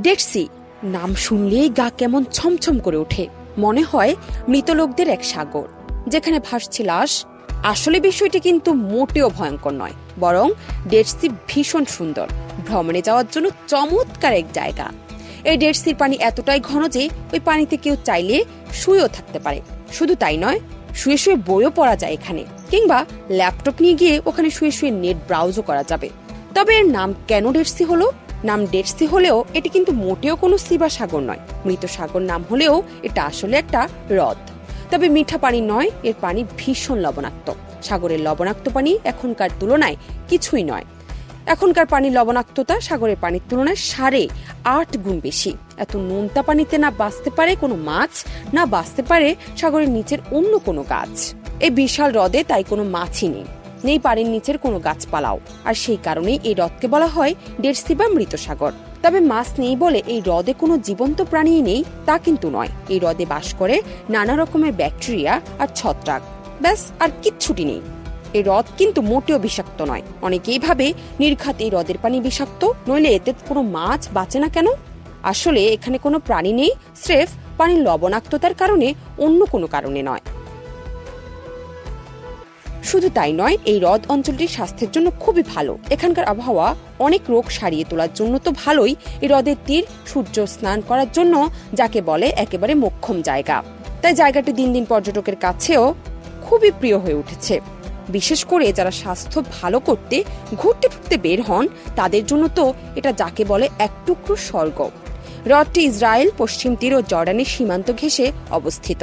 Dead C নাম শুনলেই গা কেমন ছমছম করে ওঠে। মনে হয় মৃত লোকদের এক সাগর যেখানে ভাসছে লাশ। আসলে বিষয়টি কিন্তু মোটেও ভয়ঙ্কর নয়, বরং ডেড সি ভীষণ সুন্দর, ভ্রমণে যাওয়ার জন্য চমৎকার এক জায়গা। এই ডেড সির পানি এতটাই ঘন যে ওই পানিতে কেউ চাইলে শুয়েও থাকতে পারে। শুধু তাই নয়, শুয়ে শুয়ে বইও পড়া যায় এখানে, কিংবা ল্যাপটপ নিয়ে গিয়ে ওখানে শুয়ে শুয়ে নেট ব্রাউজও করা যাবে। তবে এর নাম কেন ডেড সি হলো? নাম ডেড সি হলেও এটি কিন্তু মোটেও কোনো সি বা সাগর নয়। মৃত সাগর নাম হলেও এটা আসলে একটা হ্রদ। তবে মিঠা পানি নয়, এর পানি ভীষণ লবণাক্ত। সাগরের লবণাক্ত পানি এখনকার তুলনায় কিছুই নয়। এখনকার পানির লবণাক্ততা সাগরের পানির তুলনায় 8.5 গুণ বেশি। এত নোনতা পানিতে না বাঁচতে পারে কোনো মাছ, না বাঁচতে পারে সাগরের নিচের অন্য কোনো গাছ। এই বিশাল হ্রদে তাই কোনো মাছই নেই পানির নিচের কোনো গাছপালাও। আর সেই কারণেই এই হ্রদকে বলা হয় ডেড সি বা মৃত সাগর। তবে মাছ নেই বলে এই হ্রদে কোনো জীবন্ত প্রাণী নেই তা কিন্তু নয়। এই হ্রদে বাস করে নানা রকমের ব্যাকটেরিয়া আর ছত্রাক, ব্যাস আর কিচ্ছুটি নেই। এই হ্রদ কিন্তু মোটেও বিষাক্ত নয়। অনেকেই ভাবে নির্ঘাত এই হ্রদের পানি বিষাক্ত, নইলে এতে কোনো মাছ বাঁচে না কেন? আসলে এখানে কোনো প্রাণী নেই, স্রেফ পানির লবণাক্ততার কারণে, অন্য কোনো কারণে নয়। শুধু তাই নয়, এই হ্রদ অঞ্চলটি স্বাস্থ্যের জন্য খুবই ভালো। এখানকার আবহাওয়া অনেক রোগ সারিয়ে তোলার জন্য তো ভালোই, এই হ্রদের তীর সূর্য স্নান করার জন্য যাকে বলে একেবারে মোক্ষম জায়গা। তাই জায়গাটি দিন দিন পর্যটকের কাছেও খুবই প্রিয় হয়ে উঠেছে। বিশেষ করে যারা স্বাস্থ্য ভালো করতে ঘুরতে ফিরতে বের হন, তাদের জন্য তো এটা যাকে বলে এক টুকরো স্বর্গ। হ্রদটি ইসরায়েল, পশ্চিম তীর ও জর্ডানের সীমান্ত ঘেঁষে অবস্থিত।